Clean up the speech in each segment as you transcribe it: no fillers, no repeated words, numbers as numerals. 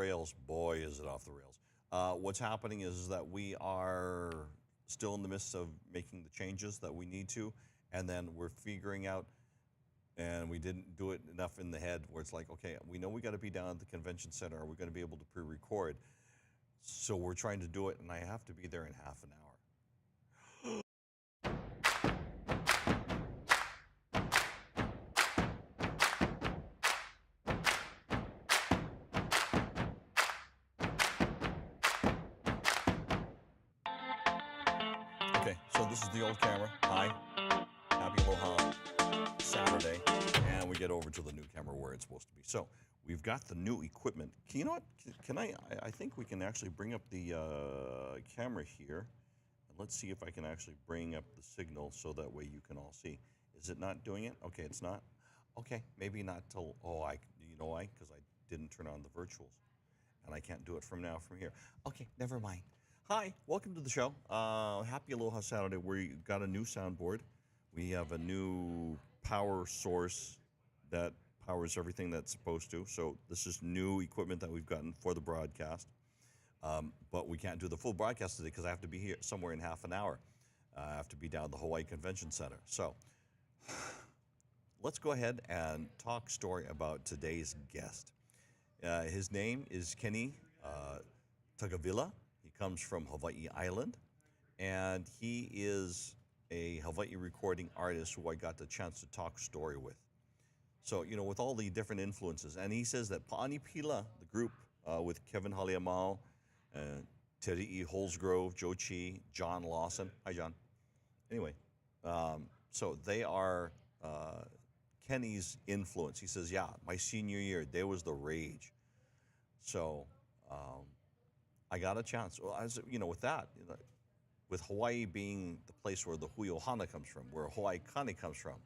rails. Boy, is it off the rails. What's happening is that we are still in the midst of making the changes that we need to, and then we're figuring out, and we didn't do it enough in the head where it's like, okay, we know we got to be down at the convention center. Are we going to be able to pre-record? So we're trying to do it, and I have to be there in half an hour. Okay, so this is the old camera. Hi, happy Aloha Saturday, and we get over to the new camera where it's supposed to be. So we've got the new equipment. You know what? Can I think we can actually bring up the camera here. And let's see if I can actually bring up the signal so that way you can all see. Is it not doing it? Okay, it's not. Okay, maybe not till, you know why? Because I didn't turn on the virtuals. And I can't do it from here. Okay, never mind. Hi, welcome to the show. Happy Aloha Saturday. We got a new soundboard. We have a new power source that powers everything that's supposed to. So this is new equipment that we've gotten for the broadcast. But we can't do the full broadcast today because I have to be here somewhere in half an hour. I have to be down at the Hawaii Convention Center. So let's go ahead and talk story about today's guest. His name is Kenny Tagavila. He comes from Hawaii Island, and he is a Hawaii recording artist who I got the chance to talk story with. So, you know, with all the different influences, and he says that Paani Pila, the group with Kevin Haleamau, Teri'i Holsgrove, Joe Chi, John Lawson. Hi, John. Anyway, so they are Kenny's influence. He says, yeah, my senior year, there was the rage. So I got a chance. Well, as you know, with that, with Hawaii being the place where the Hui Ohana comes from, where Hawaii Kani comes from,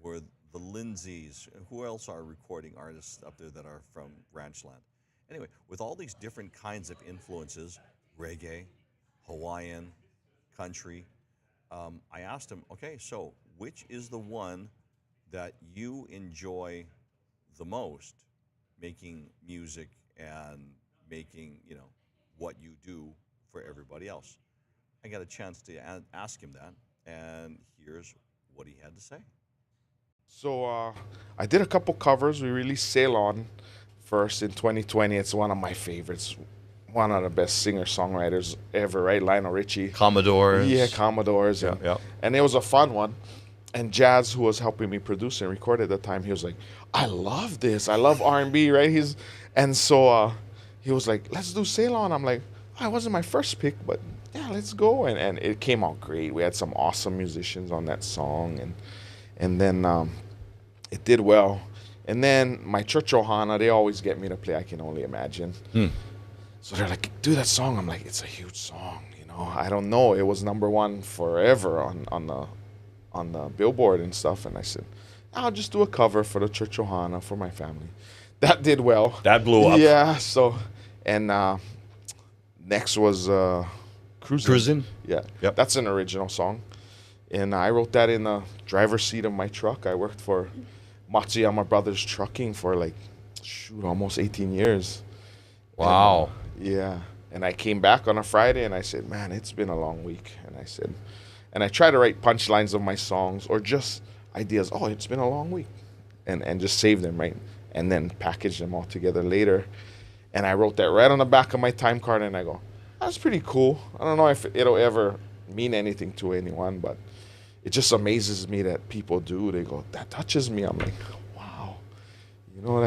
where the Lindsays, who else are recording artists up there that are from Ranchland? Anyway, with all these different kinds of influences, reggae, Hawaiian, country, I asked him, okay, so which is the one that you enjoy the most, making music and making, you know, what you do for everybody else? I got a chance to ask him that, and here's what he had to say. So I did a couple covers. We released Sail On first in 2020. It's one of my favorites. One of the best singer-songwriters ever, right? Lionel Richie. Commodores. Yeah, Commodores. And it was a fun one. And Jazz, who was helping me produce and record at the time, he was like, I love this. I love R&B, right? And so he was like, let's do Sail On. I'm like, it wasn't my first pick, but yeah, let's go. And it came out great. We had some awesome musicians on that song. And then it did well. And then my church Ohana, they always get me to play I Can Only Imagine. So they're like, do that song. I'm like, it's a huge song, you know. I don't know. It was #1 forever on the Billboard and stuff. And I said, I'll just do a cover for the church Ohana for my family. That did well. That blew up. Yeah. So, and next was Cruisin'. Yeah. Yep. That's an original song. And I wrote that in the driver's seat of my truck. I worked for Matsuyama Brothers Trucking for almost 18 years. Wow. Yeah. And I came back on a Friday and I said, man, it's been a long week. And I try to write punchlines of my songs or just ideas. Oh, it's been a long week. And just save them, right? And then package them all together later. And I wrote that right on the back of my time card and I go, that's pretty cool. I don't know if it'll ever mean anything to anyone, but it just amazes me that people do. They go, that touches me. I'm like, wow. You know,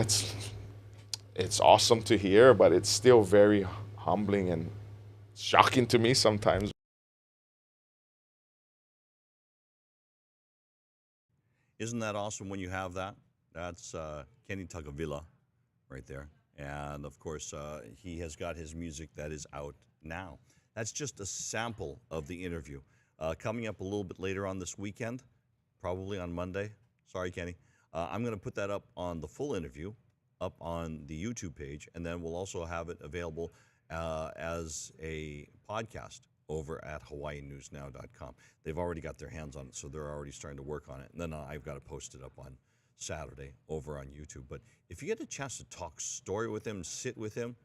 it's awesome to hear, but it's still very humbling and shocking to me sometimes. Isn't that awesome when you have that? That's Kenny Tagavila right there. And of course, he has got his music that is out now. That's just a sample of the interview. Coming up a little bit later on this weekend, probably on Monday. Sorry, Kenny. I'm going to put that up on the full interview, up on the YouTube page, and then we'll also have it available as a podcast over at hawaiinewsnow.com. They've already got their hands on it, so they're already starting to work on it. And then I've got to post it up on Saturday over on YouTube. But if you get a chance to talk story with him, sit with him,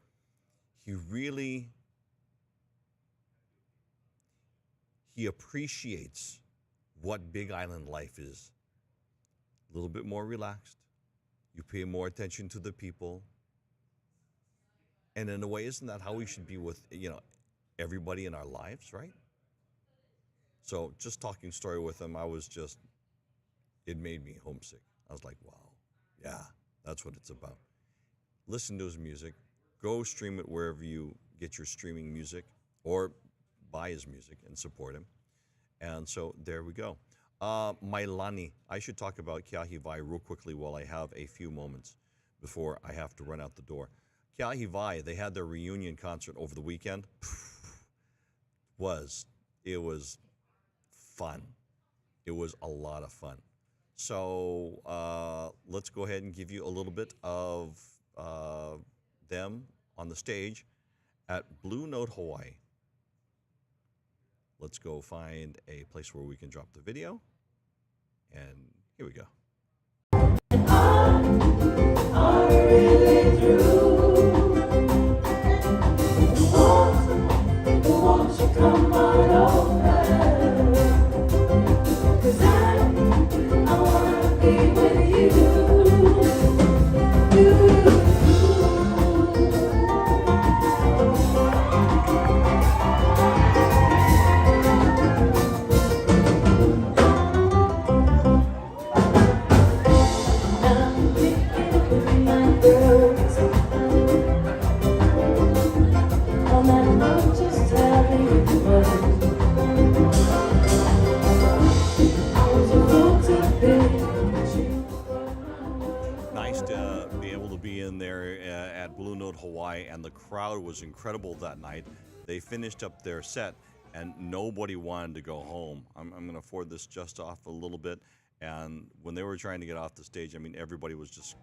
he appreciates what Big Island life is. A little bit more relaxed. You pay more attention to the people. And in a way, isn't that how we should be with, everybody in our lives, right? So just talking story with him, it made me homesick. I was like, wow, yeah, that's what it's about. Listen to his music. Go stream it wherever you get your streaming music, or buy his music and support him. And so there we go. Mailani, I should talk about Ke'ahivai real quickly while I have a few moments before I have to run out the door. Ke'ahivai, they had their reunion concert over the weekend. It was fun. It was a lot of fun. So let's go ahead and give you a little bit of them on the stage at Blue Note, Hawaii. Let's go find a place where we can drop the video. And here we go. Are really through. Won't you come on over? 'Cause I wanna be with you. I'm picking my birds. All that love just telling you what. I was a fool to be you for my word. Nice to be able to be in there at Blue Note, Hawaii, and the crowd was incredible that night. They finished up their set, and nobody wanted to go home. I'm going to forward this just off a little bit. And when they were trying to get off the stage, I mean, everybody was just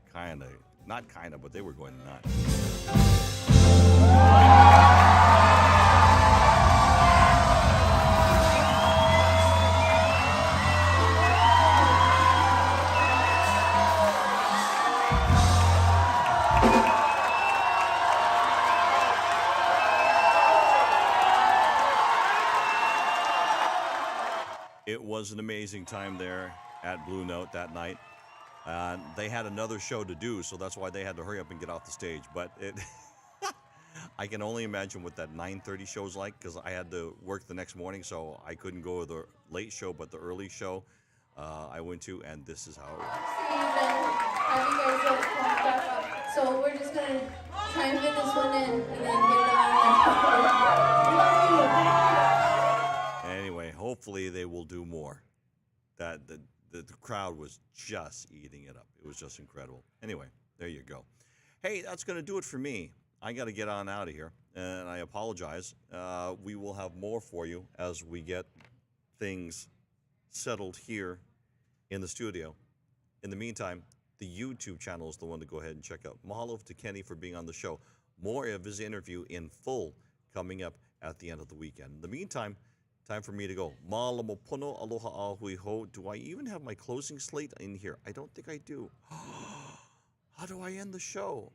but they were going nuts. It was an amazing time there at Blue Note that night. They had another show to do, so that's why they had to hurry up and get off the stage. But I can only imagine what that 9:30 show is like, because I had to work the next morning, so I couldn't go to the late show, but the early show I went to, and this is how it was. Have you guys all pumped up? So we're just gonna try and fit this one in and then get on. Anyway, hopefully they will do more. The crowd was just eating it up. It was just incredible. Anyway, there you go. Hey, that's going to do it for me. I got to get on out of here, and I apologize. We will have more for you as we get things settled here in the studio. In the meantime, the YouTube channel is the one to go ahead and check out. Mahalo to Kenny for being on the show. More of his interview in full coming up at the end of the weekend. In the meantime, time for me to go. Malamo pono, aloha a hui ho. Do I even have my closing slate in here? I don't think I do. How do I end the show?